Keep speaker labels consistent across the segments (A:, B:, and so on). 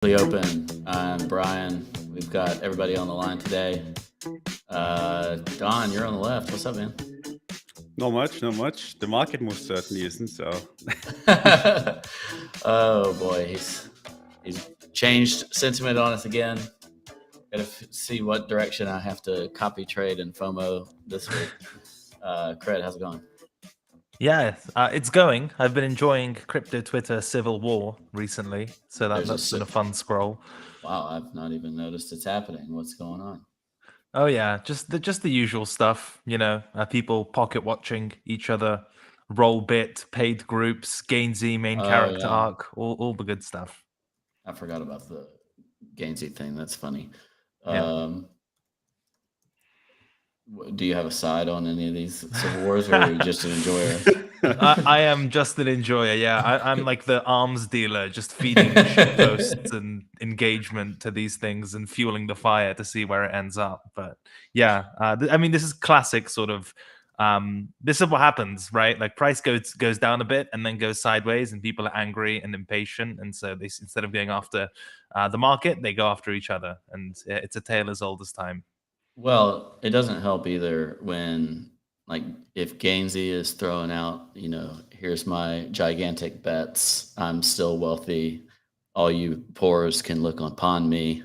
A: Open. I'm Brian. We've got everybody on the line today. Don, you're on the left. What's up, man?
B: Not much. The market most certainly isn't. So,
A: Oh boy, he's changed sentiment on us again. Got to see what direction I have to copy trade and FOMO this week. Cred, how's it going?
C: Yeah, it's going. I've been enjoying crypto Twitter civil war recently, so that's been a fun scroll.
A: Wow, I've not even noticed it's happening. What's going on?
C: Oh yeah, just the usual stuff. People pocket watching each other, roll bit, paid groups, Gainsy main character arc, all the good stuff.
A: I forgot about the Gainsy thing. That's funny.
C: Yeah.
A: Do you have a side on any of these civil wars, or are you just an enjoyer?
C: I am just an enjoyer. Yeah, I'm like the arms dealer, just feeding shit posts and engagement to these things and fueling the fire to see where it ends up. But yeah, I mean, this is classic sort of. This is what happens, right? Like price goes down a bit and then goes sideways, and people are angry and impatient, and so they instead of going after the market, they go after each other, and it's a tale as old as time.
A: Well, it doesn't help either when, like, if Gainsy is throwing out, here's my gigantic bets, I'm still wealthy, all you poors can look upon me.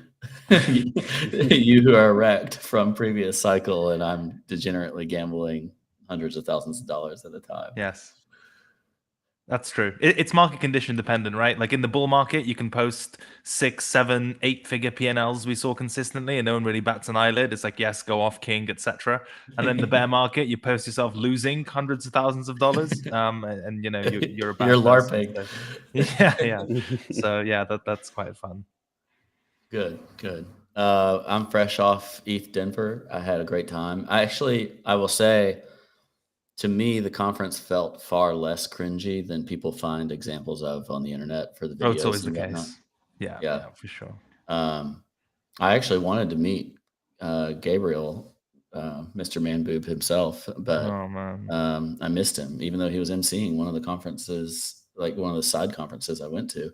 A: You who are wrecked from previous cycle, and I'm degenerately gambling hundreds of thousands of dollars at a time.
C: Yes. That's true. It's market condition dependent, right? Like in the bull market, you can post 6, 7, 8-figure P&Ls we saw consistently, and no one really bats an eyelid. It's like, yes, go off, king, etc. And then the bear market, you post yourself losing hundreds of thousands of dollars, and you're a bad
A: You're
C: person.
A: LARPing.
C: Yeah. So yeah, that's quite fun.
A: Good. I'm fresh off Eth Denver. I had a great time. I will say, to me, the conference felt far less cringy than people find examples of on the internet for the videos.
C: Oh, it's always the
A: whatnot.
C: case. Yeah, for sure.
A: I actually wanted to meet Gabriel, Mr. Man Boob himself, but I missed him, even though he was emceeing one of the conferences, like one of the side conferences I went to.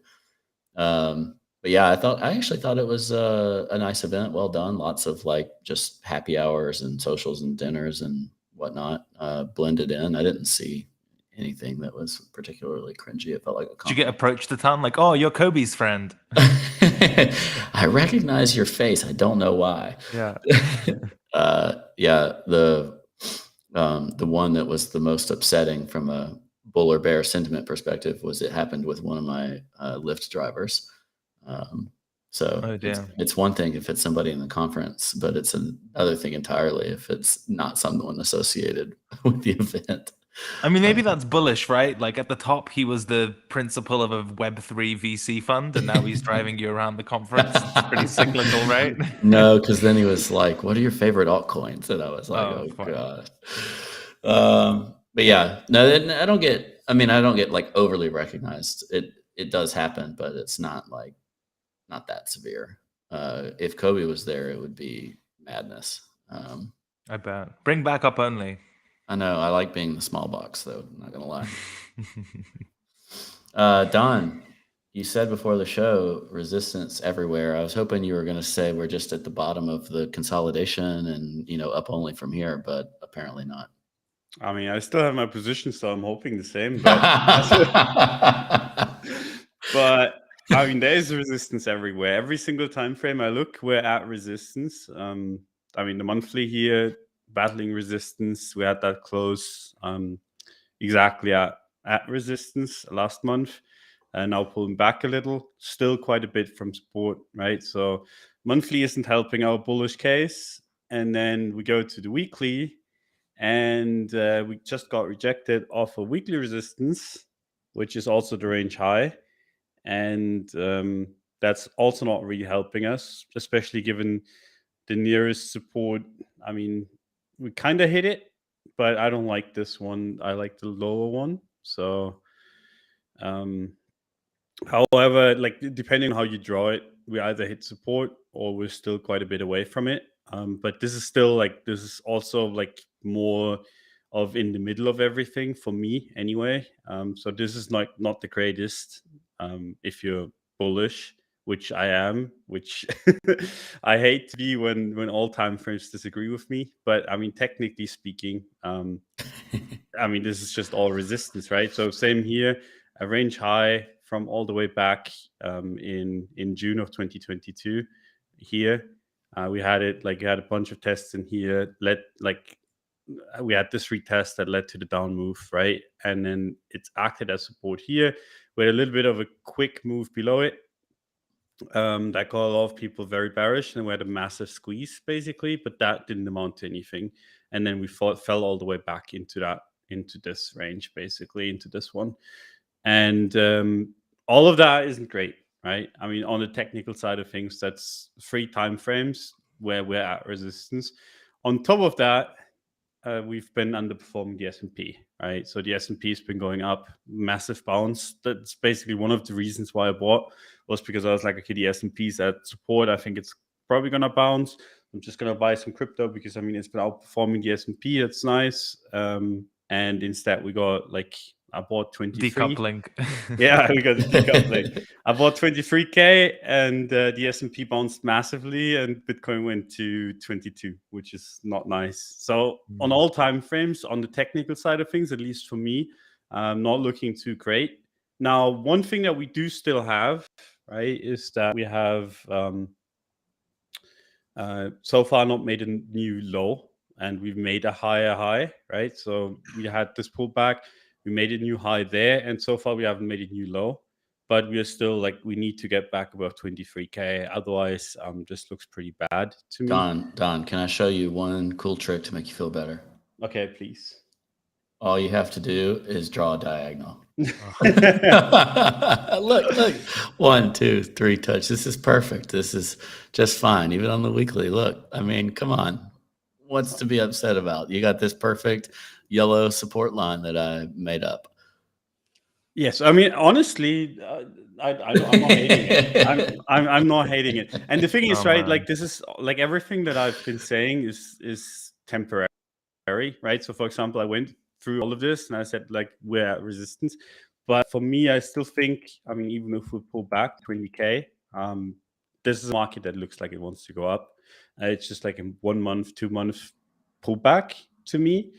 A: But yeah, I actually thought it was a nice event, well done. Lots of like just happy hours and socials and dinners and whatnot blended in. I didn't see anything that was particularly cringy. It felt like a conference.
C: Did you get approached a ton? Like, oh, you're Kobe's friend.
A: I recognize your face. I don't know why.
C: Yeah.
A: Yeah. The one that was the most upsetting from a bull or bear sentiment perspective was it happened with one of my Lyft drivers. It's one thing if it's somebody in the conference, but it's another thing entirely if it's not someone associated with the event.
C: I mean, maybe that's bullish, right? Like at the top, he was the principal of a Web3 VC fund, and now he's driving you around the conference. It's pretty cyclical, right?
A: No, because then he was like, "What are your favorite altcoins?" And I was like, "Oh god." But yeah, no, I don't get like overly recognized. It does happen, but it's not that severe. If Kobe was there, it would be madness.
C: I bet. Bring back up only.
A: I know. I like being the small box, though. I'm not gonna lie. Don, you said before the show, resistance everywhere. I was hoping you were gonna say we're just at the bottom of the consolidation and up only from here, but apparently not.
B: I mean, I still have my position, so I'm hoping the same. But I mean, there is resistance everywhere. Every single time frame I look, we're at resistance. I mean, the monthly here, battling resistance. We had that close exactly at resistance last month, and now pulling back a little. Still quite a bit from support, right? So monthly isn't helping our bullish case. And then we go to the weekly, and we just got rejected off a weekly resistance, which is also the range high. And that's also not really helping us, especially given the nearest support. I mean, we kind of hit it, but I don't like this one. I like the lower one. So, however, like depending on how you draw it, we either hit support or we're still quite a bit away from it. But this is also like more of in the middle of everything for me anyway. So this is not the greatest if you're bullish which I am, which I hate to be when all time frames disagree with me. But I mean, technically speaking, I mean, this is just all resistance, right? So same here, a range high from all the way back in June of 2022 here. We had it like, you had a bunch of tests in here, we had this retest that led to the down move, right? And then it's acted as support here with a little bit of a quick move below it. That got a lot of people very bearish, and we had a massive squeeze basically, but that didn't amount to anything. And then we fell all the way back into this range, basically into this one. And all of that isn't great, right? I mean, on the technical side of things, that's 3 time frames where we're at resistance. On top of that, we've been underperforming the S&P, right? So the S&P has been going up, massive bounce. That's basically one of the reasons why I bought, was because I was like, okay, the S&P's at support. I think it's probably going to bounce. I'm just going to buy some crypto because, I mean, it's been outperforming the S&P. That's nice. And instead we got like, I bought 23.
C: Decoupling.
B: Yeah, we got the decoupling. I bought 23K, and the S&P bounced massively, and Bitcoin went to 22, which is not nice. So on all time frames, on the technical side of things, at least for me, not looking too great. Now, one thing that we do still have, right, is that we have so far not made a new low, and we've made a higher high, right? So we had this pullback. We made a new high there, and so far we haven't made a new low, but we are still like, we need to get back above 23K. Otherwise, just looks pretty bad to me.
A: Don, can I show you one cool trick to make you feel better?
B: Okay, please.
A: All you have to do is draw a diagonal. Look, 1, 2, 3 touch. This is perfect. This is just fine. Even on the weekly, look, I mean, come on. What's to be upset about? You got this perfect yellow support line that I made up.
B: Yes, I mean, honestly, I'm not hating it. I'm not hating it. And the thing is, right, like, this is like, everything that I've been saying is temporary, right? So for example, I went through all of this and I said, like, we're at resistance. But for me, I still think, I mean, even if we pull back 20K, this is a market that looks like it wants to go up. It's just like a 1 month, 2 month pullback to me.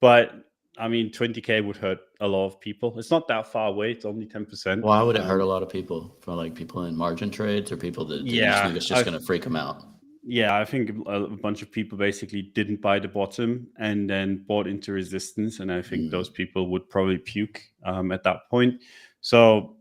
B: But I mean, 20K would hurt a lot of people. It's not that far away. It's only 10%.
A: Why would it hurt a lot of people? For like people in margin trades, or people that you think it's just going to freak them out?
B: Yeah, I think a bunch of people basically didn't buy the bottom and then bought into resistance. And I think those people would probably puke at that point. So,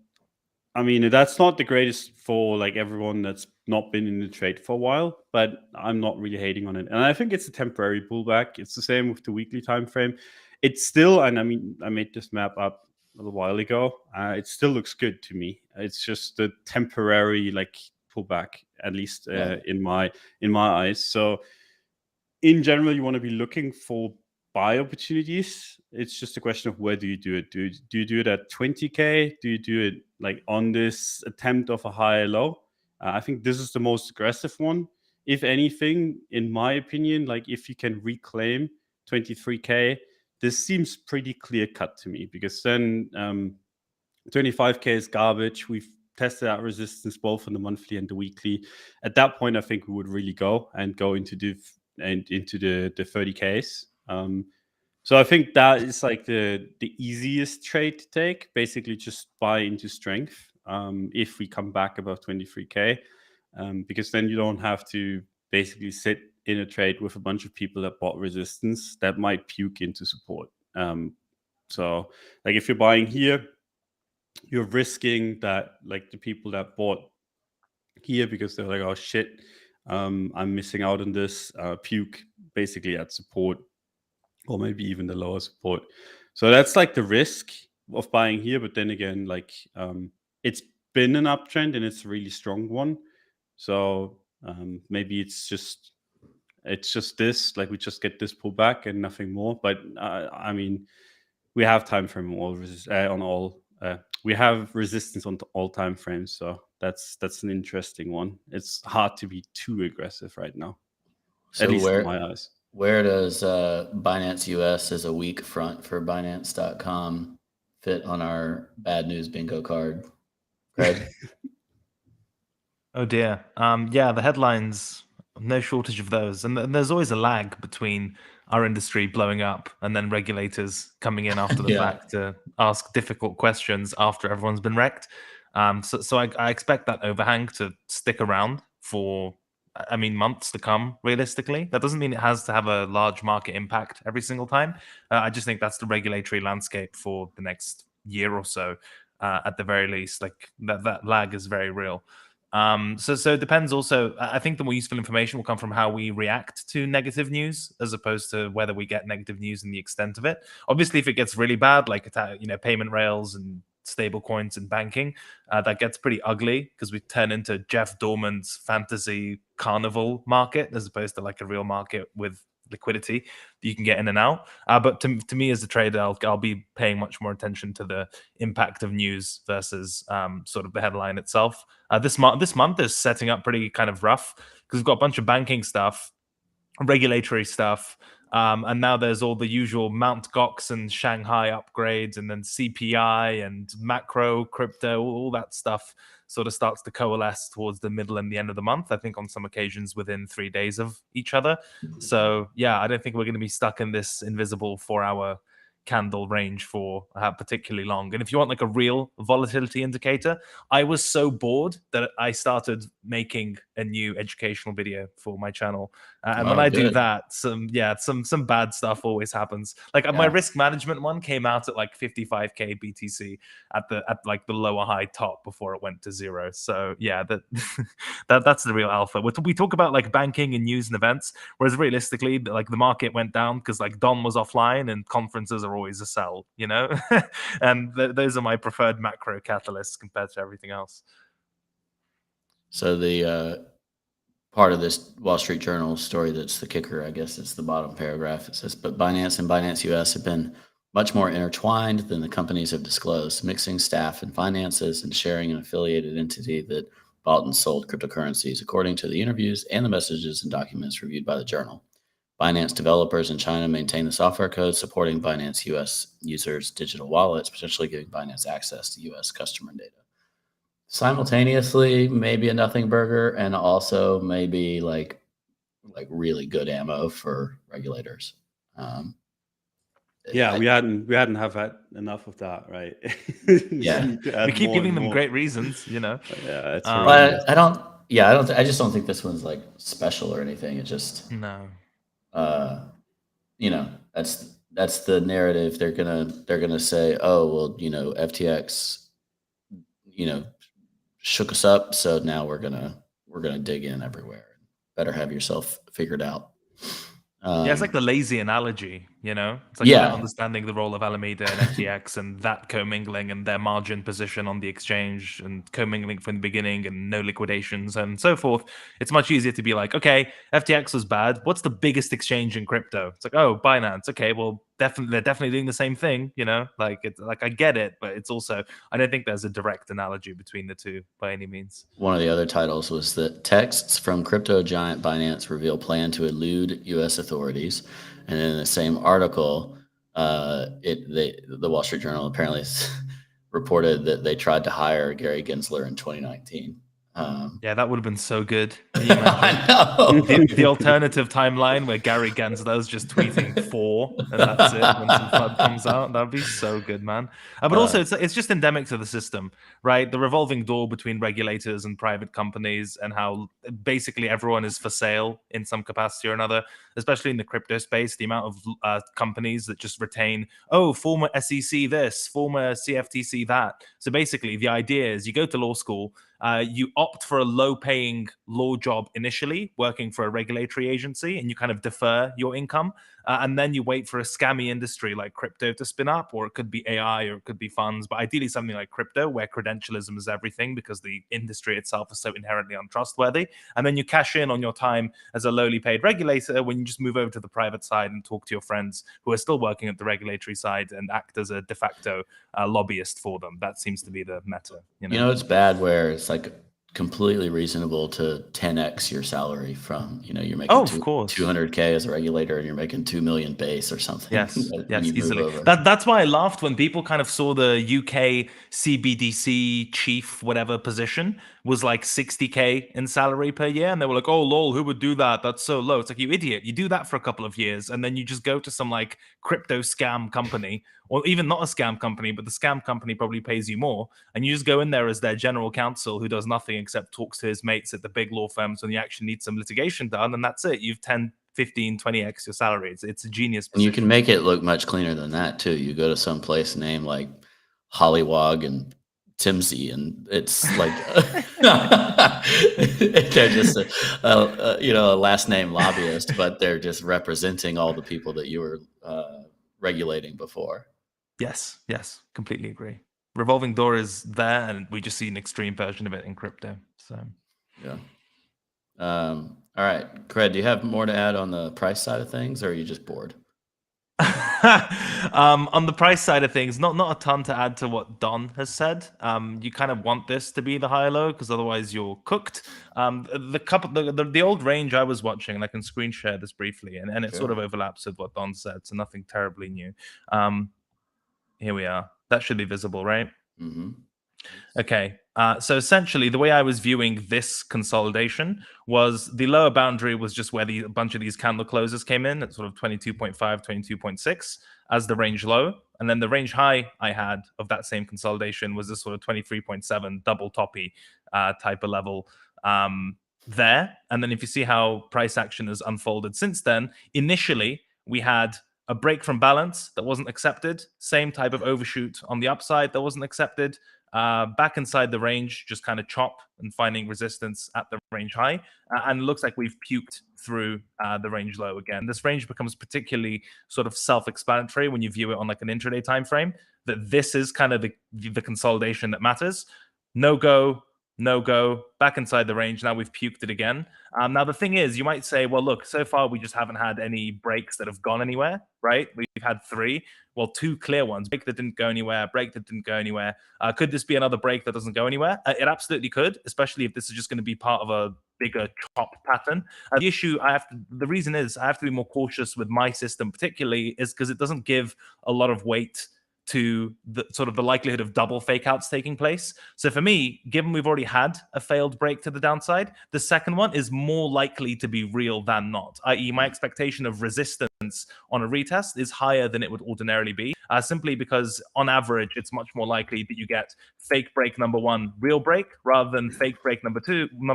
B: I mean, that's not the greatest for like everyone that's not been in the trade for a while, but I'm not really hating on it. And I think it's a temporary pullback. It's the same with the weekly time frame. It's still, and I mean, I made this map up a little while ago. It still looks good to me. It's just a temporary like pullback, at least in my eyes. So in general, you want to be looking for buy opportunities. It's just a question of where do you do it? Do you do it at 20K? Do you do it like on this attempt of a higher low? I think this is the most aggressive one. If anything, in my opinion, like if you can reclaim 23K, this seems pretty clear cut to me, because then 25K is garbage. We've tested out resistance both on the monthly and the weekly. At that point, I think we would really go into the 30Ks. So I think that is like the easiest trade to take. Basically, just buy into strength if we come back above 23K, because then you don't have to basically sit in a trade with a bunch of people that bought resistance that might puke into support. So like if you're buying here, you're risking that like the people that bought here because they're like, oh shit, I'm missing out on this, puke basically at support, or maybe even the lower support. So that's like the risk of buying here. But then again, like it's been an uptrend and it's a really strong one. So maybe it's just this, like we just get this pullback and nothing more. But I mean, we have time frame on all. We have resistance on all time frames, so that's an interesting one. It's hard to be too aggressive right now,
A: so
B: at least in my eyes.
A: Where does Binance US as a weak front for Binance.com fit on our bad news bingo card, Cred?
C: Oh dear. Yeah, the headlines, no shortage of those. And there's always a lag between our industry blowing up and then regulators coming in after the
A: Yeah.
C: fact to ask difficult questions after everyone's been wrecked. So I expect that overhang to stick around for, I mean, months to come, realistically. That doesn't mean it has to have a large market impact every single time. I just think that's the regulatory landscape for the next year or so, at the very least. Like that lag is very real. So it depends also. I think the more useful information will come from how we react to negative news as opposed to whether we get negative news and the extent of it. Obviously, if it gets really bad, like payment rails and stable coins and banking, that gets pretty ugly because we turn into Jeff Dorman's fantasy carnival market as opposed to like a real market with liquidity that you can get in and out. But to me as a trader, I'll be paying much more attention to the impact of news versus sort of the headline itself. This month is setting up pretty kind of rough because we've got a bunch of banking stuff, regulatory stuff, and now there's all the usual Mount Gox and Shanghai upgrades, and then CPI and macro crypto, all that stuff sort of starts to coalesce towards the middle and the end of the month. I think on some occasions within 3 days of each other. So yeah, I don't think we're going to be stuck in this invisible 4-hour candle range for particularly long. And if you want like a real volatility indicator, I was so bored that I started making a new educational video for my channel. And when I do that, some bad stuff always happens. Like my risk management one came out at like 55k BTC at like the lower high top before it went to zero. So yeah, that's the real alpha. We talk about like banking and news and events, whereas realistically, like the market went down because like Don was offline and conferences are always a sell, and those are my preferred macro catalysts compared to everything else.
A: So the part of this Wall Street Journal story that's the kicker, I guess it's the bottom paragraph. It says, but Binance and Binance US have been much more intertwined than the companies have disclosed, mixing staff and finances and sharing an affiliated entity that bought and sold cryptocurrencies, according to the interviews and the messages and documents reviewed by the journal. Binance developers in China maintain the software code supporting Binance US users' digital wallets, potentially giving Binance access to US customer data. Simultaneously, maybe a nothing burger, and also maybe like really good ammo for regulators.
B: We hadn't had enough of that, right?
C: We keep giving them great reasons,
B: Yeah, it's
A: I just don't think this one's like special or anything. It just
C: no.
A: That's the narrative. They're gonna say, oh well, FTX, shook us up, so now we're gonna dig in everywhere. Better have yourself figured out.
C: It's like the lazy analogy, It's like not understanding the role of Alameda and FTX and that commingling and their margin position on the exchange and commingling from the beginning and no liquidations and so forth. It's much easier to be like, okay, FTX was bad. What's the biggest exchange in crypto? It's like, oh, Binance. Okay, well, they're definitely doing the same thing, Like it's like I get it, but it's also I don't think there's a direct analogy between the two by any means.
A: One of the other titles was that texts from crypto giant Binance reveal plan to elude U.S. authorities, and in the same article, the Wall Street Journal apparently reported that they tried to hire Gary Gensler in 2019.
C: That would have been so good. Can you imagine?
A: I know.
C: The alternative timeline where Gary Gensler's just tweeting 4 and that's it when some FUD comes out. That'd be so good, man. But also, it's just endemic to the system, right? The revolving door between regulators and private companies, and how basically everyone is for sale in some capacity or another, especially in the crypto space. The amount of companies that just retain, former SEC this, former CFTC that. So basically, the idea is you go to law school. You opt for a low-paying law job initially, working for a regulatory agency, and you kind of defer your income. And then you wait for a scammy industry like crypto to spin up, or it could be AI, or it could be funds, but ideally something like crypto, where credentialism is everything because the industry itself is so inherently untrustworthy. And then you cash in on your time as a lowly paid regulator when you just move over to the private side and talk to your friends who are still working at the regulatory side and act as a de facto lobbyist for them. That seems to be the meta.
A: It's bad where it's like completely reasonable to 10x your salary from, you're making 200K as a regulator and you're making 2 million base or something.
C: Yes, easily. That's why I laughed when people kind of saw the UK CBDC chief whatever position was like 60K in salary per year, and they were like, "Oh lol, who would do that? That's so low." It's like, you idiot, you do that for a couple of years and then you just go to some like crypto scam company, or even not a scam company, but the scam company probably pays you more, and you just go in there as their general counsel who does nothing except talks to his mates at the big law firms when you actually need some litigation done, and that's it. You've 10, 15, 20x your salary. It's a genius position.
A: And you can make it look much cleaner than that too. You go to some place named like Hollywog and Timsy, and it's like they're just a last name lobbyist, but they're just representing all the people that you were regulating before.
C: Yes, completely agree. Revolving door is there, and we just see an extreme version of it in crypto. So
A: yeah. All right, Cred, do you have more to add on the price side of things, or are you just bored?
C: On the price side of things, not a ton to add to what Don has said. You kind of want this to be the high low because otherwise you're cooked. The old range I was watching, and I can screen share this briefly, and it sort of overlaps with what Don said, so nothing terribly new. Here we are. That should be visible, right?
A: Mm-hmm.
C: Okay. So essentially, the way I was viewing this consolidation was the lower boundary was just where a bunch of these candle closes came in at sort of 22.5, 22.6 as the range low. And then the range high I had of that same consolidation was this sort of 23.7 double toppy type of level there. And then if you see how price action has unfolded since then, initially we had a break from balance that wasn't accepted, same type of overshoot on the upside that wasn't accepted, back inside the range, just kind of chop and finding resistance at the range high. And it looks like we've puked through the range low again. This range becomes particularly sort of self-explanatory when you view it on like an intraday time frame, that this is kind of the consolidation that matters. No go, back inside the range. Now we've puked it again. Now the thing is, you might say, well, look, so far we just haven't had any breaks that have gone anywhere, right? We've had 3. Well, 2 clear ones. Break that didn't go anywhere, break that didn't go anywhere. Could this be another break that doesn't go anywhere? It absolutely could, especially if this is just going to be part of a bigger chop pattern. The reason is I have to be more cautious with my system, particularly, is because it doesn't give a lot of weight to the sort of the likelihood of double fake outs taking place. So for me, given we've already had a failed break to the downside, the second one is more likely to be real than not, i.e. my expectation of resistance on a retest is higher than it would ordinarily be, simply because on average, it's much more likely that you get fake break number 1, real break, rather than fake break number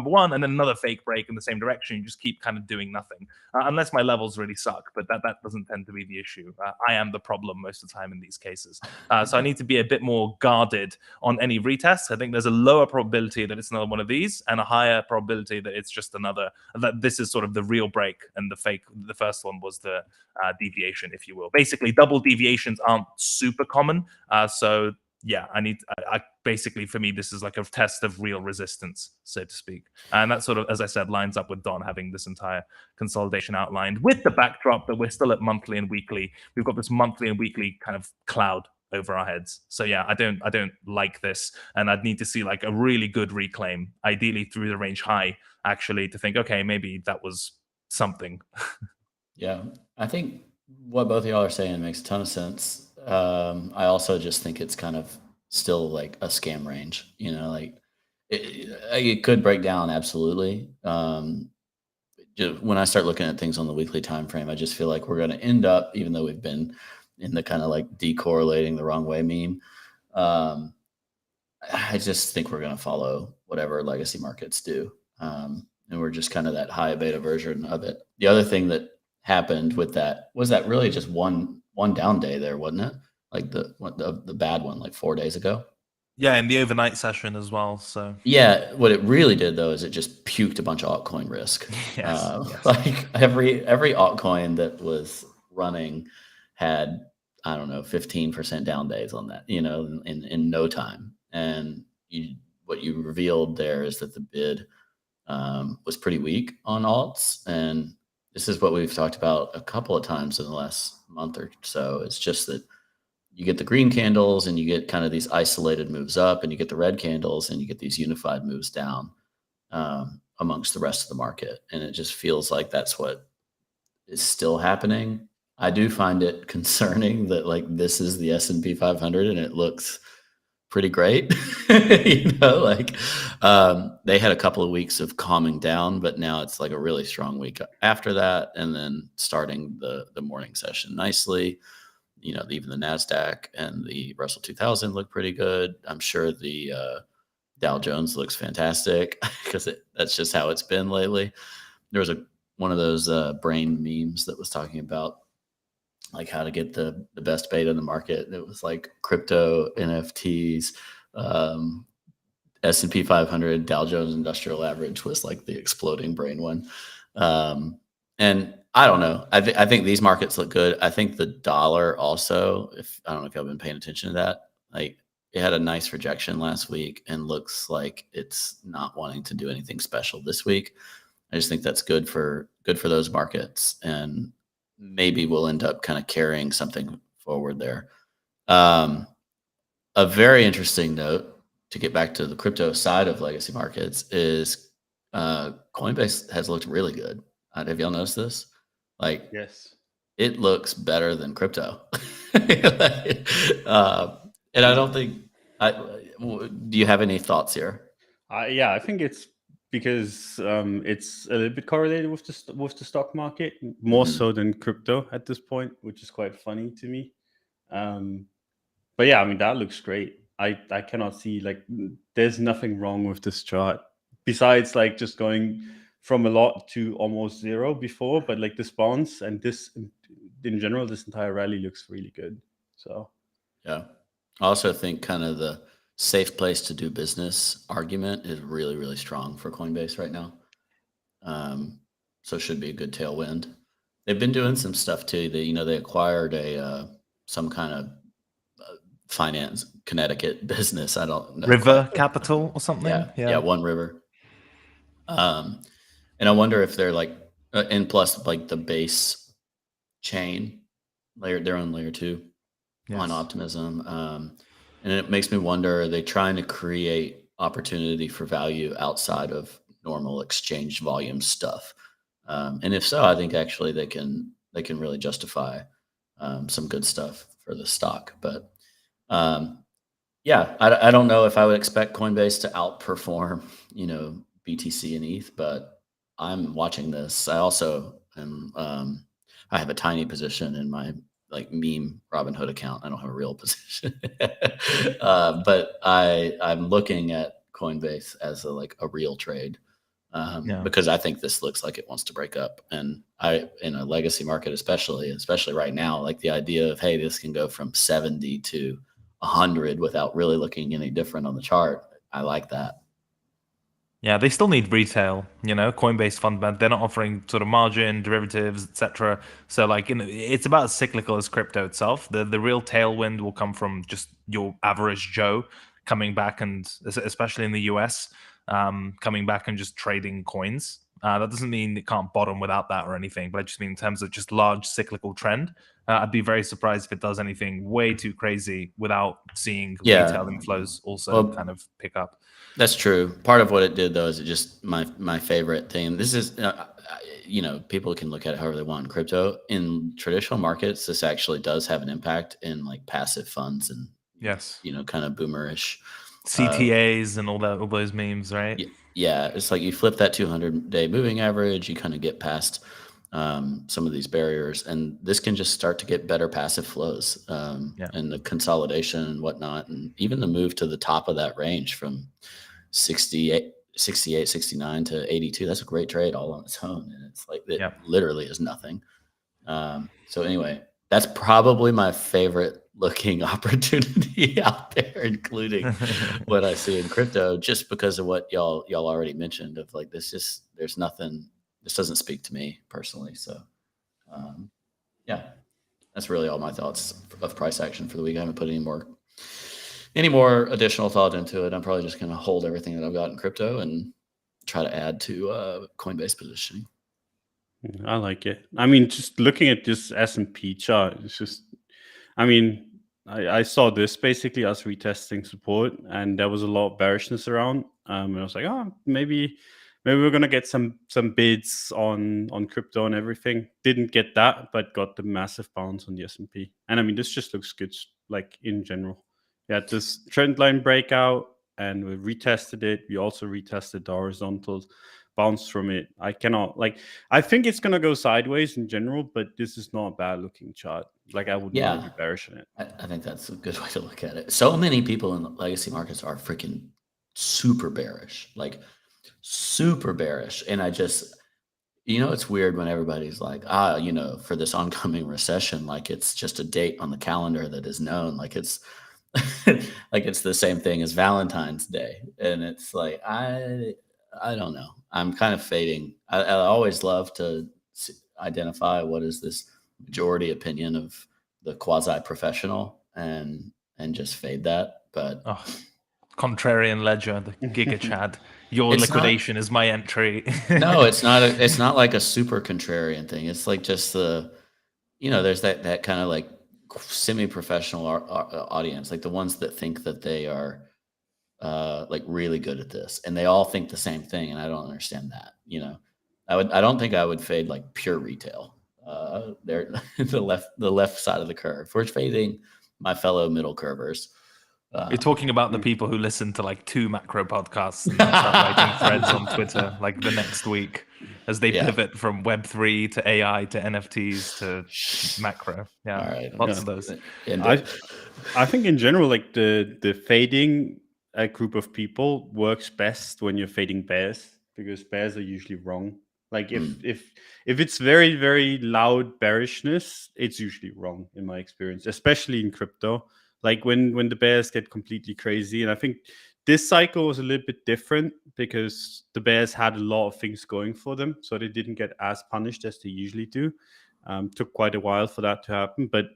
C: 1, and then another fake break in the same direction. You just keep kind of doing nothing, unless my levels really suck, but that doesn't tend to be the issue. I am the problem most of the time in these cases. So I need to be a bit more guarded on any retests. I think there's a lower probability that it's another one of these, and a higher probability that it's just that this is sort of the real break, and the first one was the deviation, if you will. Basically, double deviations aren't super common. So yeah, I basically, for me, this is like a test of real resistance, so to speak. And that sort of, as I said, lines up with Don having this entire consolidation outlined with the backdrop that we're still at monthly and weekly. We've got this monthly and weekly kind of cloud over our heads. So yeah, I don't like this, and I'd need to see like a really good reclaim, ideally through the range high, actually, to think, okay, maybe that was something.
A: Yeah, I think what both of y'all are saying makes a ton of sense. I also just think it's kind of still like a scam range, like it could break down, absolutely. When I start looking at things on the weekly time frame, I just feel like we're going to end up, even though we've been in the kind of like decorrelating the wrong way meme, I just think we're going to follow whatever legacy markets do. And we're just kind of that high beta version of it. The other thing that happened with that was that really just one down day there, wasn't it? Like the bad one, like 4 days ago.
C: Yeah, in the overnight session as well. So
A: yeah, what it really did though is it just puked a bunch of altcoin risk.
C: Yes.
A: Like every altcoin that was running had, I don't know, 15% down days on that, in no time. And what you revealed there is that the bid was pretty weak on alts, and this is what we've talked about a couple of times in the last month or so. It's just that you get the green candles and you get kind of these isolated moves up, and you get the red candles and you get these unified moves down amongst the rest of the market. And it just feels like that's what is still happening. I do find it concerning that like this is the S&P 500 and it looks pretty great. Like they had a couple of weeks of calming down, but now it's like a really strong week after that, and then starting the morning session nicely. Even the NASDAQ and the Russell 2000 look pretty good. I'm sure the Dow Jones looks fantastic because that's just how it's been lately. There was one of those brain memes that was talking about like how to get the best beta in the market. It was like crypto, NFTs, S&P 500, Dow Jones Industrial Average was like the exploding brain one. And I don't know. I think these markets look good. I think the dollar also, I don't know if y'all been paying attention to that. Like it had a nice rejection last week and looks like it's not wanting to do anything special this week. I just think that's good for those markets, and maybe we'll end up kind of carrying something forward there. A very interesting note to get back to the crypto side of legacy markets is Coinbase has looked really good. Have y'all noticed this? Like,
B: yes,
A: it looks better than crypto. And I don't think. Do you have any thoughts here?
B: Yeah, I think it's because it's a little bit correlated with the stock market, more so than crypto at this point, which is quite funny to me. But yeah, I mean, that looks great. I cannot see, like, there's nothing wrong with this chart besides like just going from a lot to almost zero before, but like this bounce and this in general, this entire rally looks really good. So
A: yeah, I also think kind of the safe place to do business argument is really, really strong for Coinbase right now. So it should be a good tailwind. They've been doing some stuff too. They acquired some kind of finance Connecticut business. I don't know.
C: River Capital or something.
A: Yeah, One River. And I wonder if they're like, and plus like the base chain layer, they're on layer 2 on Optimism. And it makes me wonder, are they trying to create opportunity for value outside of normal exchange volume stuff? And if so, I think actually they can really justify some good stuff for the stock. But yeah, I don't know if I would expect Coinbase to outperform, BTC and ETH, but I'm watching this. I also am, I have a tiny position in my like meme Robinhood account. I don't have a real position, but I'm looking at Coinbase as a real trade. Because I think this looks like it wants to break up, and in a legacy market, especially right now, like the idea of, hey, this can go from 70 to 100 without really looking any different on the chart. I like that.
C: Yeah, they still need retail, Coinbase fund bank. They're not offering sort of margin, derivatives, etc. So like, it's about as cyclical as crypto itself. The real tailwind will come from just your average Joe coming back, and especially in the US, coming back and just trading coins. That doesn't mean it can't bottom without that or anything, but I just mean in terms of just large cyclical trend. I'd be very surprised if it does anything way too crazy without seeing retail inflows also kind of pick up.
A: That's true. Part of what it did, though, is it just my favorite thing. This is, people can look at it however they want in crypto. In traditional markets, this actually does have an impact in like passive funds and kind of boomerish
C: CTAs and all those memes, right?
A: Yeah, it's like you flip that 200-day moving average, you kind of get past some of these barriers, and this can just start to get better passive flows and the consolidation and whatnot, and even the move to the top of that range from 68, 69 to 82. That's a great trade all on its own, and it's like it literally is nothing. So anyway, that's probably my favorite looking opportunity out there, including what I see in crypto, just because of what y'all already mentioned of like there's nothing. This doesn't speak to me personally. So, yeah, that's really all my thoughts of price action for the week. I haven't put any more additional thought into it. I'm probably just going to hold everything that I've got in crypto and try to add to Coinbase positioning.
B: I like it. I mean, just looking at this S&P chart, it's just, I mean, I saw this basically as retesting support, and there was a lot of bearishness around. And I was like, maybe we're gonna get some bids on crypto and everything. Didn't get that, but got the massive bounce on the S&P. And I mean, this just looks good, like in general. We had this trend line breakout, and we retested it. We also retested the horizontals, bounced from it. I think it's gonna go sideways in general, but this is not a bad looking chart. Like, I wouldn't want to be bearish in it.
A: I think that's a good way to look at it. So many people in the legacy markets are freaking super bearish, like super bearish. And I just, it's weird when everybody's like, for this oncoming recession, like it's just a date on the calendar that is known. Like it's like it's the same thing as Valentine's Day. And it's like, I don't know. I'm kind of fading. I always love to identify what is this majority opinion of the quasi-professional and just fade that. But
C: Contrarian ledger, the Giga Chad. Your liquidation is my entry.
A: No, it's not. It's not like a super contrarian thing. It's like just there's that kind of like semi-professional audience, like the ones that think that they are like really good at this, and they all think the same thing, and I don't understand that. I don't think I would fade like pure retail. They're the left side of the curve. We're fading my fellow middle curvers.
C: You're talking about the people who listen to like 2 macro podcasts and start writing threads on Twitter like the next week as they pivot from Web3 to AI to NFTs to macro. Yeah, all right. Lots of those.
B: I think in general, like the fading group of people works best when you're fading bears, because bears are usually wrong. Like if it's very, very loud bearishness, it's usually wrong in my experience, especially in crypto. Like when the bears get completely crazy. And I think this cycle was a little bit different because the bears had a lot of things going for them. So they didn't get as punished as they usually do. Took quite a while for that to happen. But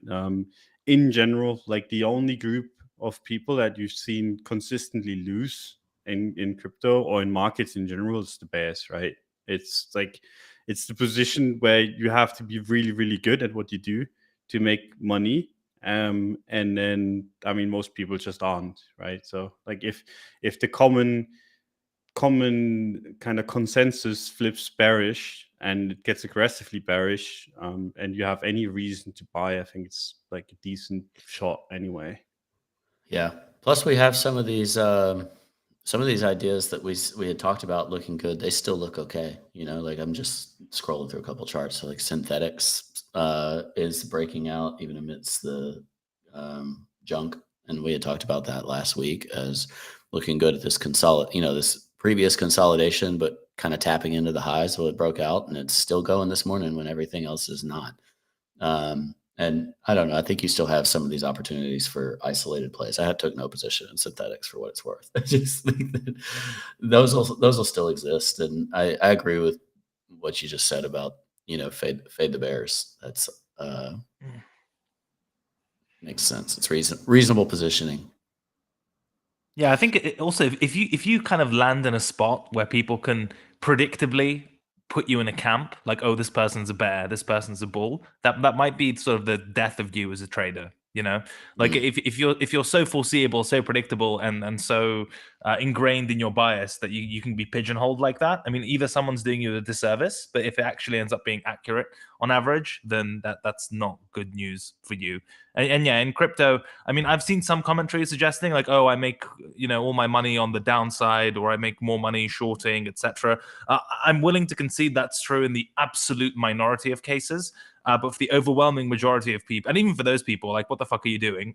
B: in general, like the only group of people that you've seen consistently lose in crypto or in markets in general is the bears, right? It's like, it's the position where you have to be really, really good at what you do to make money. And then, I mean, most people just aren't, right? So like if the common kind of consensus flips bearish and it gets aggressively bearish, and you have any reason to buy, I think it's like a decent shot anyway.
A: Yeah. Plus we have some of these ideas that we had talked about looking good. They still look okay. Like I'm just scrolling through a couple charts. So like synthetics is breaking out even amidst the junk, and we had talked about that last week as looking good at this this previous consolidation, but kind of tapping into the highs. So it broke out, and it's still going this morning when everything else is not. And I don't know. I think you still have some of these opportunities for isolated plays. I took no position in synthetics for what it's worth. I just think that those will still exist, and I agree with what you just said about fade the bears. That's makes sense. It's reasonable positioning.
C: Yeah, I think also if you kind of land in a spot where people can predictably put you in a camp, like, oh, this person's a bear, this person's a bull, that might be sort of the death of you as a trader. Like if you're so foreseeable, so predictable, and so ingrained in your bias that you can be pigeonholed like that. I mean, either someone's doing you a disservice, but if it actually ends up being accurate on average, then that's not good news for you. And yeah, in crypto, I mean, I've seen some commentary suggesting like, oh, I make all my money on the downside, or I make more money shorting, etc. I'm willing to concede that's true in the absolute minority of cases. But for the overwhelming majority of people, and even for those people, like, what the fuck are you doing?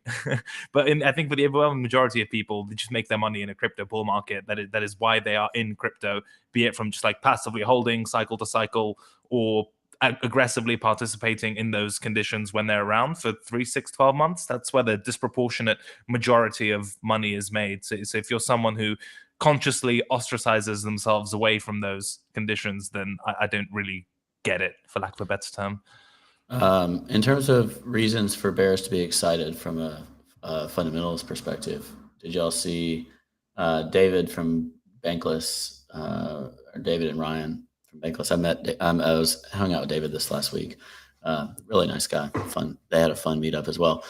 C: But I think for the overwhelming majority of people, they just make their money in a crypto bull market. That is why they are in crypto, be it from just like passively holding cycle to cycle, or aggressively participating in those conditions when they're around for 3, 6, 12 months. That's where the disproportionate majority of money is made. So if you're someone who consciously ostracizes themselves away from those conditions, then I don't really get it, for lack of a better term.
A: In terms of reasons for bears to be excited from a fundamentalist perspective, did y'all see David from Bankless, or David and Ryan from Bankless? I was hung out with David this last week. Really nice guy, fun. They had a fun meetup as well.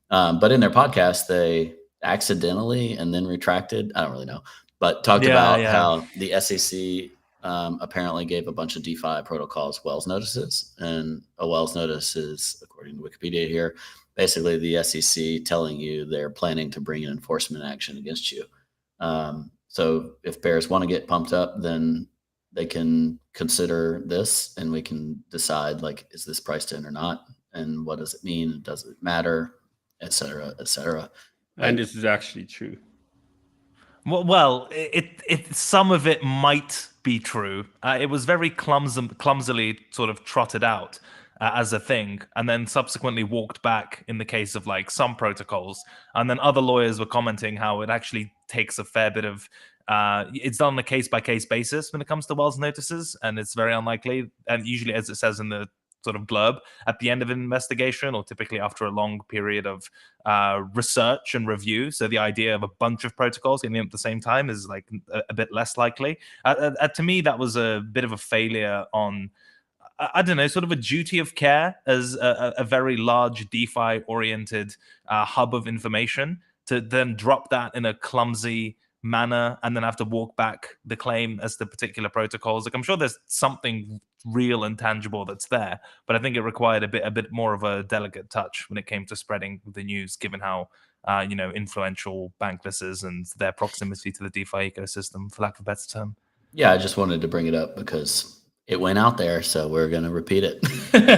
A: But in their podcast, they accidentally and then retracted, I don't really know, but talked about how the SEC apparently gave a bunch of DeFi protocols Wells notices. And a Wells notice is, according to Wikipedia here, basically the SEC telling you they're planning to bring an enforcement action against you. So if bears want to get pumped up, then they can consider this, and we can decide, like, is this priced in or not? And what does it mean? Does it matter? Et cetera, et cetera.
B: And this is actually true.
C: Well, it some of it might be true. It was very clumsily sort of trotted out as a thing, and then subsequently walked back in the case of like some protocols. And then other lawyers were commenting how it actually takes a fair bit of it's done on a case-by-case basis when it comes to Wells notices, and it's very unlikely. And usually, as it says in the sort of blurb, at the end of an investigation, or typically after a long period of research and review. So the idea of a bunch of protocols getting in at the same time is like a bit less likely. To me, that was a bit of a failure on, I don't know, sort of a duty of care as a very large DeFi-oriented hub of information, to then drop that in a clumsy manner and then have to walk back the claim as to particular protocols. Like, I'm sure there's something real and tangible that's there, but I think it required a bit more of a delicate touch when it came to spreading the news, given how influential Bankless is and their proximity to the DeFi ecosystem, for lack of a better term.
A: Yeah, I just wanted to bring it up because it went out there, so we're going to repeat it.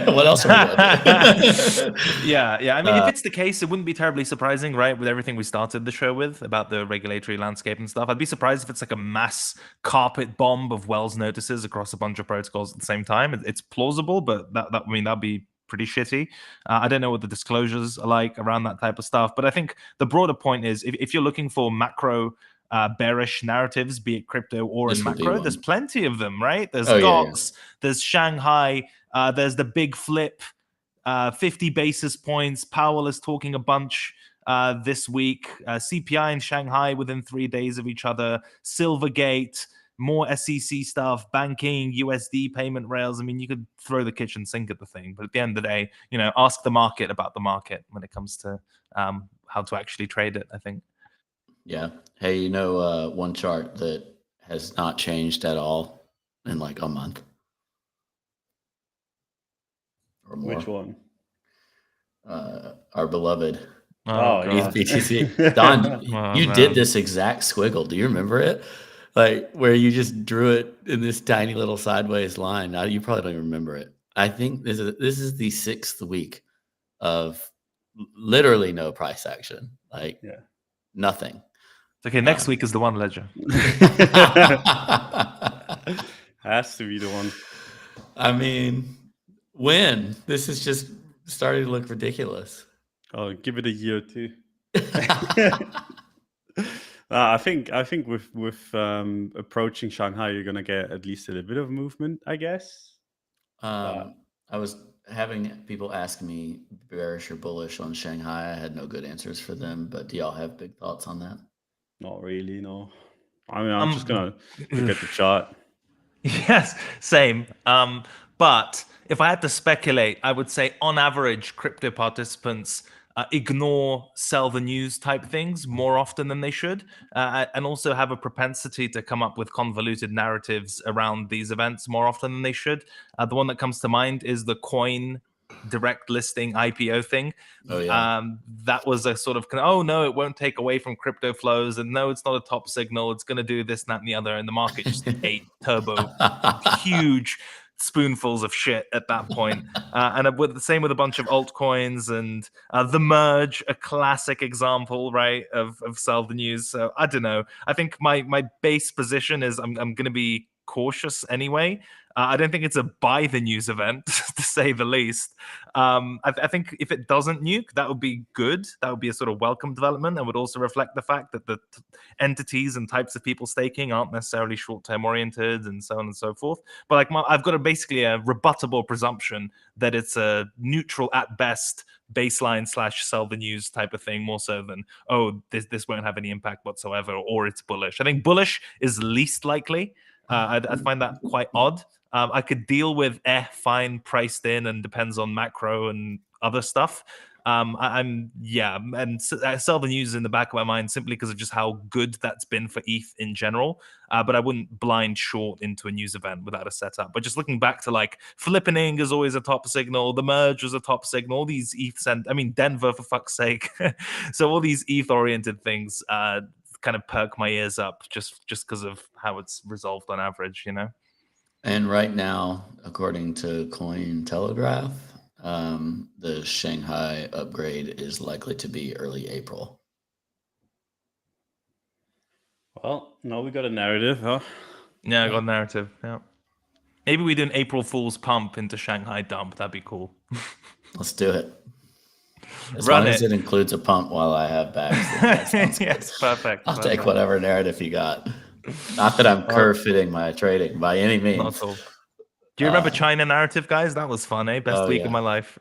A: What else are we going to
C: do? Yeah. I mean, if it's the case, it wouldn't be terribly surprising, right? With everything we started the show with about the regulatory landscape and stuff. I'd be surprised if it's like a mass carpet bomb of Wells notices across a bunch of protocols at the same time. It's plausible, but that'd be pretty shitty. I don't know what the disclosures are like around that type of stuff, but I think the broader point is if you're looking for macro bearish narratives, be it crypto or in macro, there's plenty of them, right? There's Gox, there's Shanghai, there's the big flip, 50 basis points. Powell is talking a bunch this week. CPI in Shanghai within 3 days of each other. Silvergate, more SEC stuff, banking, USD payment rails. I mean, you could throw the kitchen sink at the thing, but at the end of the day, ask the market about the market when it comes to how to actually trade it, I think.
A: Yeah. Hey, one chart that has not changed at all in like a month or more.
B: Which one?
A: Our beloved
B: ETH
A: BTC. Don, you did this exact squiggle. Do you remember it? Like where you just drew it in this tiny little sideways line. Now you probably don't even remember it. I think this is the 6th week of literally no price action. Like nothing.
C: Okay, next week is the one, Ledger.
B: Has to be the one.
A: I mean, when? This is just starting to look ridiculous.
B: Oh, give it a year or two. I think with approaching Shanghai, you're gonna get at least a little bit of movement, I guess.
A: I was having people ask me bearish or bullish on Shanghai. I had no good answers for them, but do y'all have big thoughts on that?
B: Not really, no. I mean, I'm just gonna look at the chart.
C: Yes, same. But if I had to speculate, I would say on average, crypto participants ignore sell the news type things more often than they should, and also have a propensity to come up with convoluted narratives around these events more often than they should. The one that comes to mind is the coin direct listing IPO thing.
A: Oh, yeah.
C: That was a sort of, oh no, it won't take away from crypto flows, and no, it's not a top signal, it's going to do this, that, and the other, and the market just ate turbo huge spoonfuls of shit at that point. And with the same with a bunch of altcoins and the merge, a classic example, right, of sell the news. So I don't know. I think my base position is I'm going to be cautious anyway. I don't think it's a buy the news event, to say the least. I think if it doesn't nuke, that would be good. That would be a sort of welcome development, and would also reflect the fact that the entities and types of people staking aren't necessarily short-term oriented and so on and so forth. But like I've got basically a rebuttable presumption that it's a neutral at best baseline / sell the news type of thing, more so than, oh, this won't have any impact whatsoever, or it's bullish. I think bullish is least likely. I find that quite odd. I could deal with fine priced in and depends on macro and other stuff. I'm and I sell the news in the back of my mind simply because of just how good that's been for ETH in general. But I wouldn't blind short into a news event without a setup. But just looking back to like flippening is always a top signal. The merge was a top signal. All these Denver, for fuck's sake. So all these ETH oriented things kind of perk my ears up just because of how it's resolved on average, you know.
A: And right now, according to Cointelegraph, the Shanghai upgrade is likely to be early April.
B: Well, now we got a narrative, huh?
C: Yeah, I got a narrative. Yeah. Maybe we do an April Fool's pump into Shanghai dump. That'd be cool.
A: Let's do it. As long as it includes a pump while I have bags.
C: Yes, perfect.
A: I'll take whatever narrative you got. Not that I'm curve fitting my trading by any means.
C: Not at all. Do you remember China narrative, guys? That was fun, eh? Best week of my life.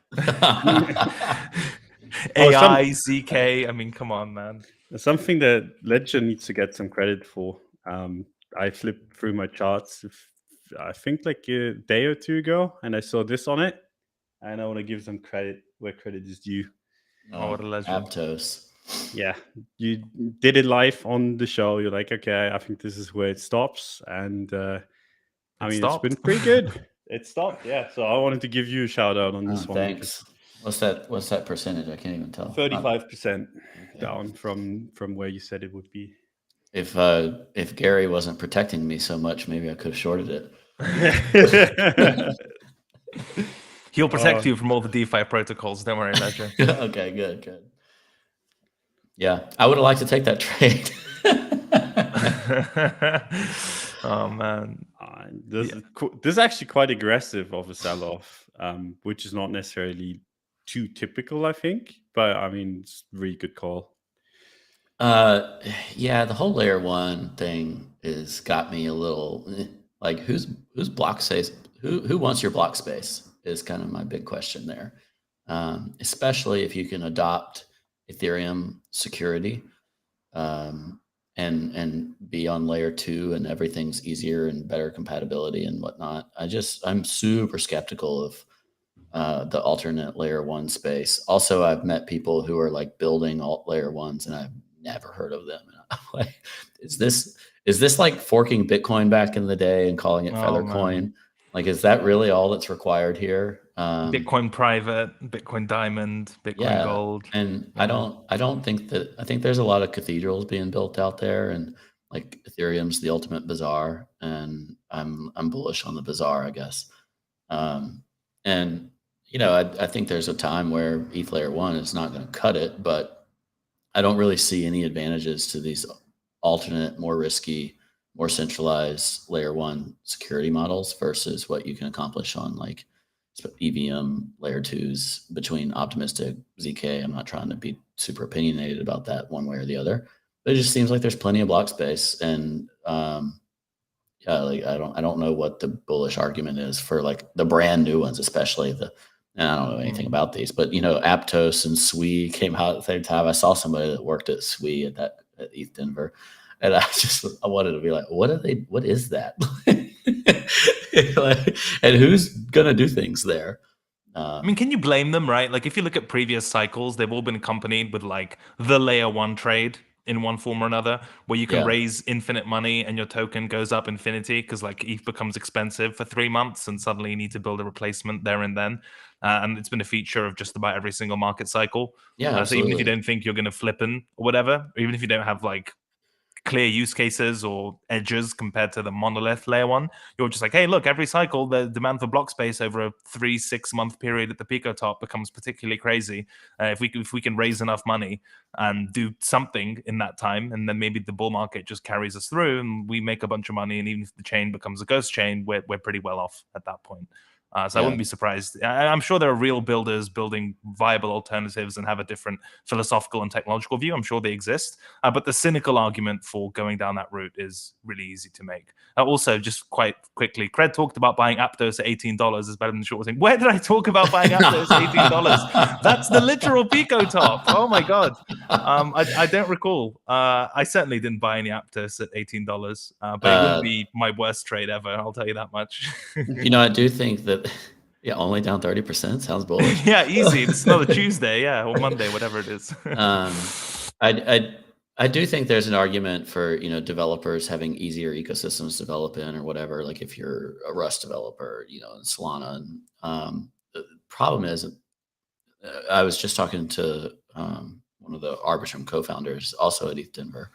C: AI, ZK. I mean, come on, man.
B: Something that Ledger needs to get some credit for. I flipped through my charts, I think like a day or two ago, and I saw this on it, and I want to give them credit where credit is due.
C: Oh, what a legend.
A: Aptos.
B: Yeah, you did it live on the show. You're like, okay, I think this is where it stops, and it's been pretty good. It stopped, yeah. So I wanted to give you a shout out on this one.
A: Thanks. What's that percentage? I can't even tell.
B: 35% down from where you said it would be.
A: If Gary wasn't protecting me so much, maybe I could have shorted it.
C: He'll protect you from all the DeFi protocols. Don't worry, Ledger.
A: Okay, good. Yeah, I would have liked to take that trade.
C: Oh man,
B: this is actually quite aggressive of a sell-off, which is not necessarily too typical, I think. But I mean, it's a really good call.
A: Yeah, the whole layer one thing is got me a little like who's block space? Who wants your block space is kind of my big question there. Especially if you can adopt Ethereum security and be on layer 2 and everything's easier and better compatibility and whatnot. I'm super skeptical of the alternate layer 1 space. Also, I've met people who are like building alt layer 1s and I've never heard of them. And I'm like, is this like forking Bitcoin back in the day and calling it Feathercoin? Like, is that really all that's required here?
C: Bitcoin Private, Bitcoin Diamond, Bitcoin Gold.
A: And I think there's a lot of cathedrals being built out there, and like Ethereum's the ultimate bazaar, and I'm bullish on the bazaar, I guess. And you know, I think there's a time where ETH layer 1 is not going to cut it, but I don't really see any advantages to these alternate, more risky, more centralized layer 1 security models versus what you can accomplish on like EVM layer 2s between optimistic ZK. I'm not trying to be super opinionated about that one way or the other, but it just seems like there's plenty of block space. And like I don't know what the bullish argument is for like the brand new ones, especially and I don't know anything about these, but you know, Aptos and Sui came out at the same time. I saw somebody that worked at Sui at Eth Denver. And I wanted to be like, what is that? And who's going to do things there?
C: I mean, can you blame them, right? Like if you look at previous cycles, they've all been accompanied with like the layer 1 trade in one form or another, where you can raise infinite money and your token goes up infinity because like ETH becomes expensive for 3 months and suddenly you need to build a replacement there and then. And it's been a feature of just about every single market cycle.
A: Yeah,
C: so even if you don't think you're going to flip in or whatever, or even if you don't have like clear use cases or edges compared to the monolith layer 1, you're just like, hey, look, every cycle the demand for block space over a 3-6 month period at the Pico top becomes particularly crazy. If we can raise enough money and do something in that time, and then maybe the bull market just carries us through and we make a bunch of money, and even if the chain becomes a ghost chain, we're pretty well off at that point. So I wouldn't be surprised. I'm sure there are real builders building viable alternatives and have a different philosophical and technological view. I'm sure they exist. But the cynical argument for going down that route is really easy to make. Also, just quite quickly, Cred talked about buying Aptos at $18 is better than shorting. Where did I talk about buying Aptos at $18? That's the literal Pico top. Oh my God. I don't recall. I certainly didn't buy any Aptos at $18, but it wouldn't be my worst trade ever. I'll tell you that much.
A: You know, I do think that Yeah, only down 30%. Sounds bullish.
C: Yeah, easy. It's another Tuesday, yeah, or Monday, whatever it is.
A: I do think there's an argument for, developers having easier ecosystems to develop in or whatever. Like if you're a Rust developer, in Solana. And the problem is, I was just talking to one of the Arbitrum co-founders, also at Eth Denver,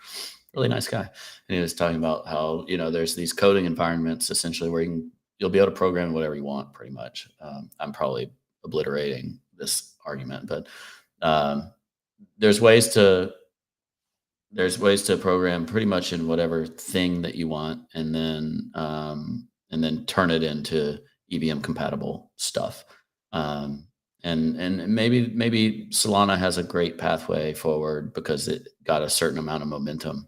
A: really nice guy, and he was talking about how there's these coding environments essentially where you'll be able to program whatever you want, pretty much. I'm probably obliterating this argument, but there's ways to program pretty much in whatever thing that you want, and then turn it into EVM compatible stuff. And maybe Solana has a great pathway forward because it got a certain amount of momentum,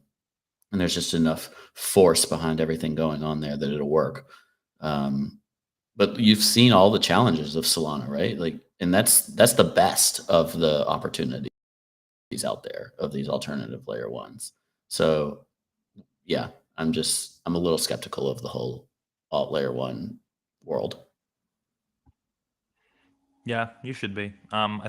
A: and there's just enough force behind everything going on there that it'll work. But you've seen all the challenges of Solana, right? And that's the best of the opportunities out there of these alternative layer ones. So yeah, I'm a little skeptical of the whole alt layer one world.
C: Yeah, you should be. I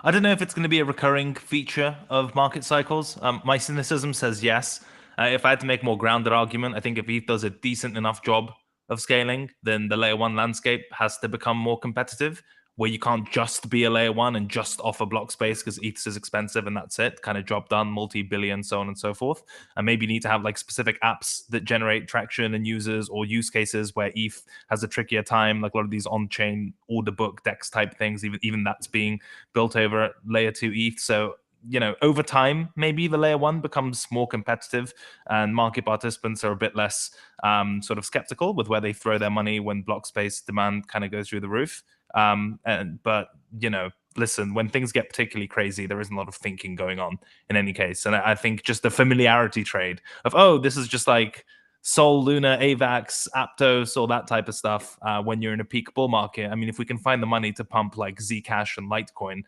C: don't know if it's going to be a recurring feature of market cycles. My cynicism says yes. If I had to make a more grounded argument, I think if ETH does a decent enough job of scaling, then the layer one landscape has to become more competitive, where you can't just be a layer one and just offer block space because ETH is expensive and that's it, kind of job done, multi-billion, so on and so forth. And maybe you need to have like specific apps that generate traction and users, or use cases where ETH has a trickier time, like a lot of these on-chain order book DEX type things, even that's being built over layer 2 ETH. So over time, maybe the layer one becomes more competitive and market participants are a bit less sort of skeptical with where they throw their money when block space demand kind of goes through the roof. But listen, when things get particularly crazy, there isn't a lot of thinking going on in any case. And I think just the familiarity trade of, oh, this is just like Sol, Luna, AVAX, Aptos, all that type of stuff when you're in a peak bull market. I mean, if we can find the money to pump like Zcash and Litecoin,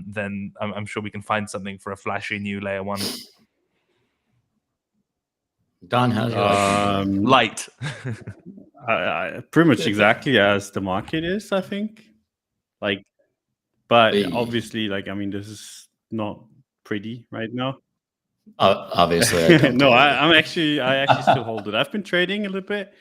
C: then I'm sure we can find something for a flashy new layer one.
A: Don, how do you like
C: light?
B: Pretty much exactly as the market is, I think. But obviously, this is not pretty right now.
A: Obviously, I don't.
B: No, I actually still hold it. I've been trading a little bit,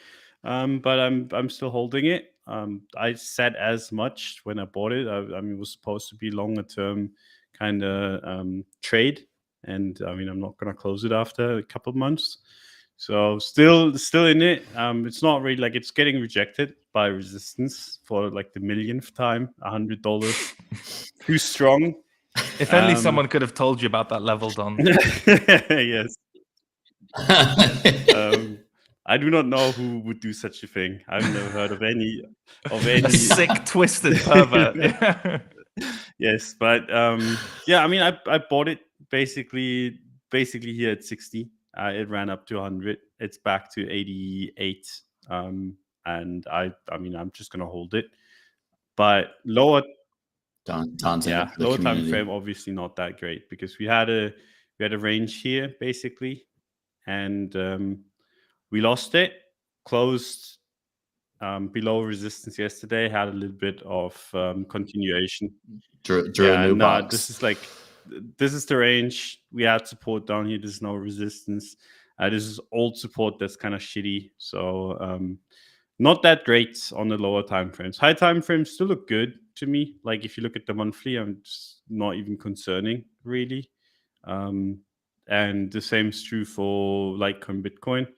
B: but I'm still holding it. I said as much when I bought it. It was supposed to be longer term kind of trade, and I'm not gonna close it after a couple of months. So still in it. It's not really it's getting rejected by resistance for the millionth time. $100 too strong.
C: If only someone could have told you about that level, Don.
B: Yes. I do not know who would do such a thing. I've never heard of any
C: sick, twisted pervert.
B: Yes, but I bought it basically here at 60. It ran up to 100. It's back to 88. And I'm just gonna hold it. But lower lower time frame, obviously not that great, because we had a range here basically, and we lost it. Closed below resistance yesterday. Had a little bit of continuation.
A: Drew a new box.
B: This is the range. We had support down here. There's no resistance. This is old support that's kind of shitty. So not that great on the lower time frames. High time frames still look good to me. If you look at the monthly, I'm just not even concerning really. And the same is true for Litecoin, Bitcoin.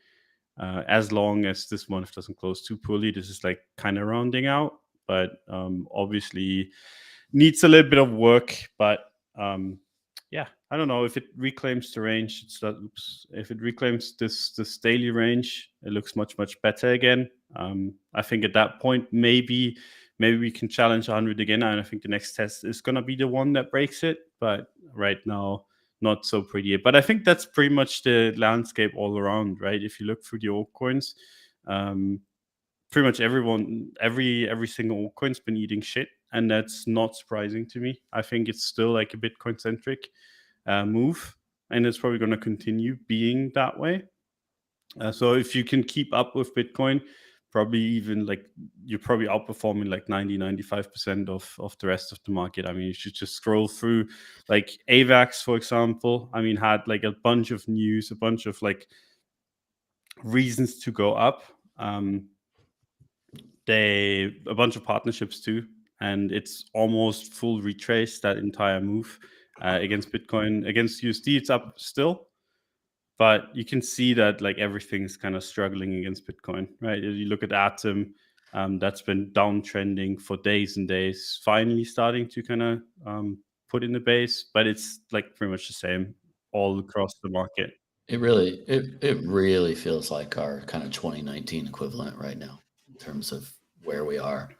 B: As long as this month doesn't close too poorly, this is kind of rounding out. But obviously needs a little bit of work. But I don't know if it reclaims the range. If it reclaims this daily range, it looks much better again. I think at that point maybe we can challenge 100 again, and I think the next test is gonna be the one that breaks it. But right now, not so pretty. But I think that's pretty much the landscape all around, right? If you look through the altcoins, pretty much every single altcoin's been eating shit, and that's not surprising to me. I think it's still a Bitcoin centric move, and it's probably going to continue being that way. So if you can keep up with Bitcoin, probably even like you're probably outperforming like 90-95% of the rest of the market. I mean, you should just scroll through like AVAX, for example. I mean, had like a bunch of news, a bunch of like reasons to go up. A bunch of partnerships too, and it's almost full retrace, that entire move against Bitcoin. Against USD, it's up still, but you can see that like everything's kind of struggling against Bitcoin, right? You look at Atom, that's been downtrending for days and days, finally starting to kind of put in the base, but it's like pretty much the same all across the market.
A: It really feels like our kind of 2019 equivalent right now in terms of where we are.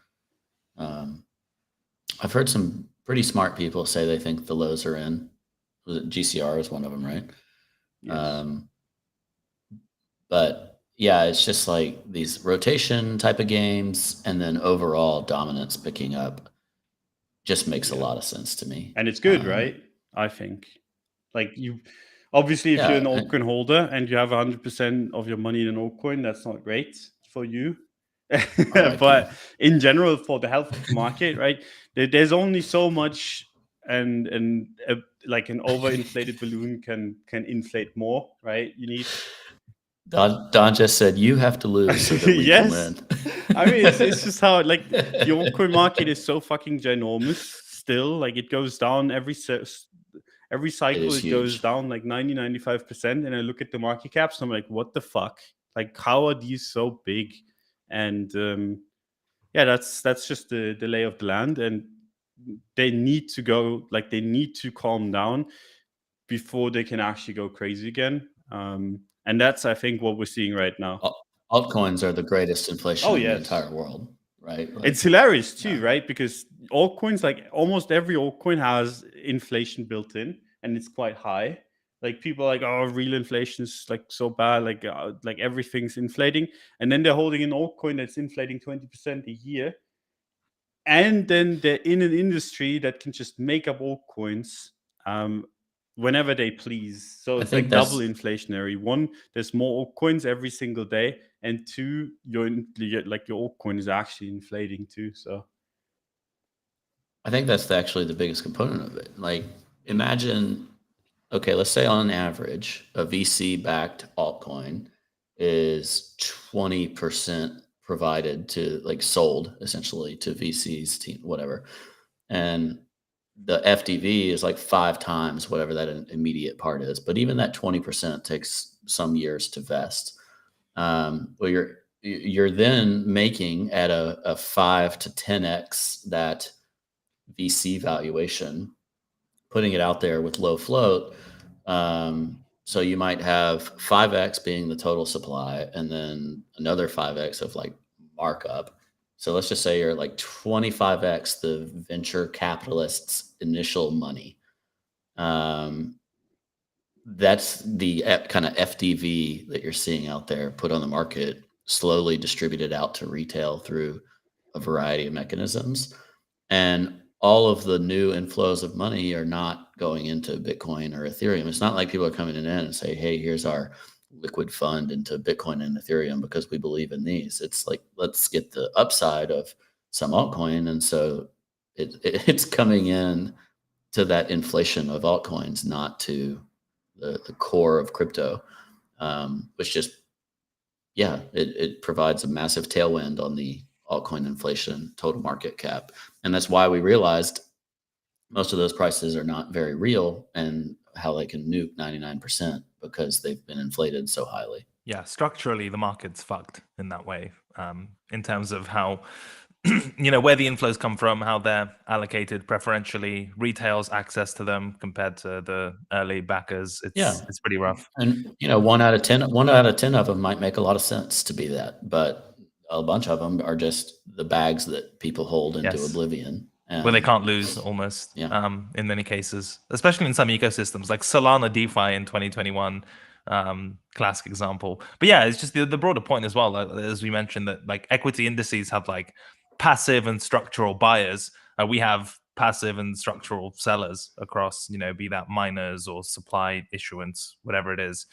A: I've heard some pretty smart people say they think the lows are in. GCR is one of them, right?
B: Yes.
A: But yeah, it's just like these rotation type of games, and then overall dominance picking up just makes a lot of sense to me.
B: And it's good, right? I think. Like you, obviously, if you're an altcoin holder and you have 100% of your money in an altcoin, that's not great for you. But in general, for the health of the market, right? There's only so much, and like an overinflated balloon can inflate more, right? You need.
A: Don just said you have to lose so that we can win.
B: I mean, it's just how like the altcoin market is so fucking ginormous still. Like it goes down every cycle, it goes down like 90-95%. And I look at the market caps and I'm like, what the fuck? Like, how are these so big? And that's just the lay of the land. And they need to calm down before they can actually go crazy again. And that's, I think, what we're seeing right now.
A: Altcoins are the greatest inflation in the entire world, right?
B: Like, it's hilarious too, right? Because altcoins, like almost every altcoin has inflation built in, and it's quite high. Like people are like, oh, real inflation is like so bad, like everything's inflating, and then they're holding an altcoin that's inflating 20% a year, and then they're in an industry that can just make up altcoins whenever they please. So it's like double inflationary. One, there's more altcoins every single day, and two, your altcoin is actually inflating too. So
A: I think that's actually the biggest component of it. Like, imagine, okay, let's say on average, a VC-backed altcoin is 20% provided to, like, sold essentially to VCs, team, whatever. And the FDV is like 5 times whatever that immediate part is. But even that 20% takes some years to vest. Well, you're then making at a 5 to 10x that VC valuation, putting it out there with low float. So you might have 5x being the total supply, and then another 5x of like markup. So let's just say you're like 25x the venture capitalists' initial money. That's the kind of FDV that you're seeing out there put on the market, slowly distributed out to retail through a variety of mechanisms. And all of the new inflows of money are not going into Bitcoin or Ethereum. It's not like people are coming in and say, hey, here's our liquid fund into Bitcoin and Ethereum because we believe in these. It's like, let's get the upside of some altcoin. And so it's coming in to that inflation of altcoins, not to the core of crypto, which just, it provides a massive tailwind on the altcoin inflation total market cap. And that's why we realized most of those prices are not very real, and how they can nuke 99% because they've been inflated so highly.
C: Yeah, structurally, the market's fucked in that way, in terms of how, where the inflows come from, how they're allocated preferentially, retail's access to them compared to the early backers. It's pretty rough.
A: And 1 out of 10 of them might make a lot of sense to be that, but a bunch of them are just the bags that people hold into oblivion.
C: Where they can't lose almost, in many cases, especially in some ecosystems like Solana DeFi in 2021, classic example. But yeah, it's just the broader point as well, as we mentioned, that like equity indices have like passive and structural buyers. We have passive and structural sellers across, be that miners or supply issuance, whatever it is.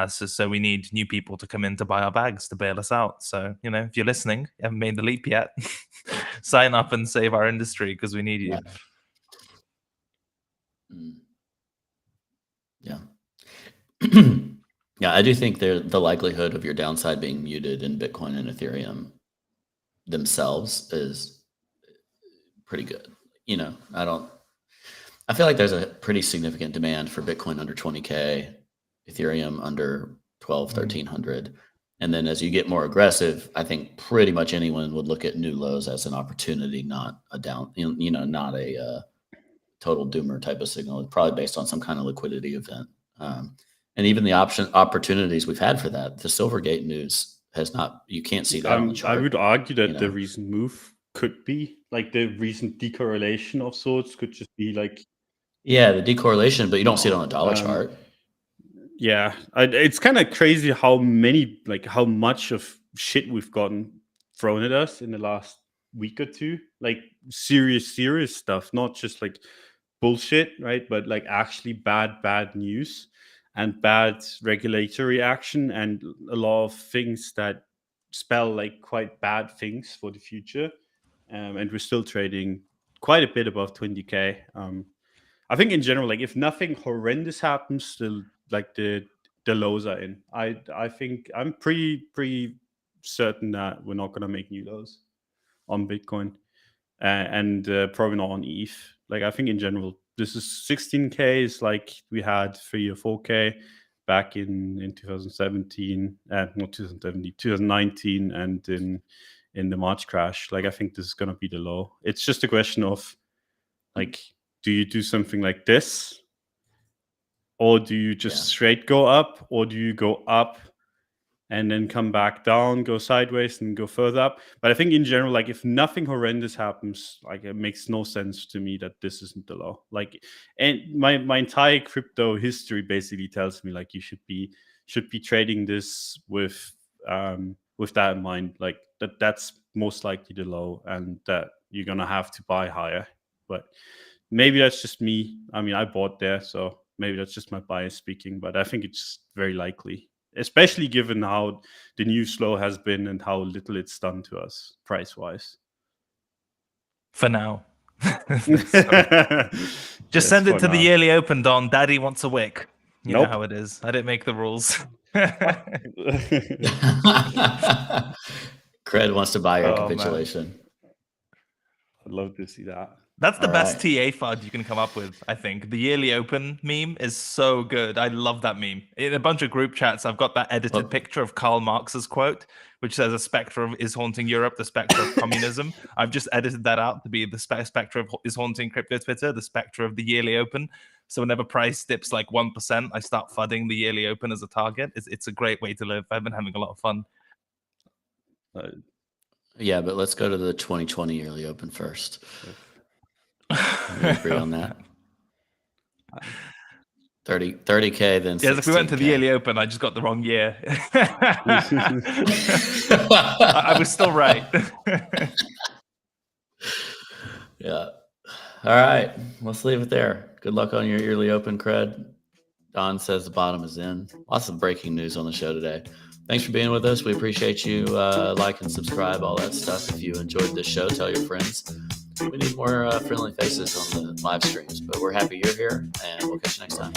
C: So we need new people to come in to buy our bags to bail us out. So, if you're listening, you haven't made the leap yet, sign up and save our industry because we need you.
A: Yeah. Yeah, I do think the likelihood of your downside being muted in Bitcoin and Ethereum themselves is pretty good. I feel like there's a pretty significant demand for Bitcoin under 20K, Ethereum under 1,1300. And then as you get more aggressive, I think pretty much anyone would look at new lows as an opportunity, not a down, not a total doomer type of signal. It's probably based on some kind of liquidity event. And even the opportunities we've had for that, the Silvergate news has not, you can't see that on the chart.
B: I would argue that the recent move could be like the recent decorrelation of sorts could just be like.
A: Yeah, the decorrelation, but you don't see it on a dollar chart.
B: Yeah, it's kind of crazy how much of shit we've gotten thrown at us in the last week or two. Like serious stuff, not just like bullshit, right? But like actually bad news and bad regulatory action and a lot of things that spell like quite bad things for the future. And we're still trading quite a bit above 20K. I think in general, like if nothing horrendous happens, the lows are in. I think I'm pretty certain that we're not gonna make new lows on Bitcoin, and probably not on ETH. Like I think in general, this is 16K is like we had 3 or 4K back in 2017, not 2017, 2019, and in the March crash. Like I think this is gonna be the low. It's just a question of like, do you do something like this, or do you just straight go up, or do you go up and then come back down, go sideways, and go further up? But I think in general, like if nothing horrendous happens, like it makes no sense to me that this isn't the low. Like, and my entire crypto history basically tells me like you should be trading this with that in mind, like that's most likely the low, and that you're gonna have to buy higher. But maybe that's just me. I mean, I bought there, so maybe that's just my bias speaking, but I think it's very likely, especially given how the news flow has been and how little it's done to us price-wise.
C: For now. Just send it to the yearly open, Don. Daddy wants a wick. You know how it is. I didn't make the rules.
A: Cred wants to buy your capitulation.
B: Man. I'd love to see that.
C: That's the best TA FUD you can come up with, I think. The yearly open meme is so good. I love that meme. In a bunch of group chats, I've got that edited picture of Karl Marx's quote, which says a spectre is haunting Europe, the spectre of communism. I've just edited that out to be the spectre of is haunting crypto Twitter, the spectre of the yearly open. So whenever price dips like 1%, I start fudding the yearly open as a target. It's a great way to live. I've been having a lot of fun.
A: Yeah, but let's go to the 2020 yearly open first. We agree on that. 30K, then 16K.
C: Yeah, if we went to the yearly open, I just got the wrong year. I was still right.
A: Yeah. All right. Let's leave it there. Good luck on your yearly open, Cred. Don says the bottom is in. Lots of breaking news on the show today. Thanks for being with us. We appreciate you. Like and subscribe, all that stuff. If you enjoyed this show, tell your friends. We need more friendly faces on the live streams, but we're happy you're here, and we'll catch you next time.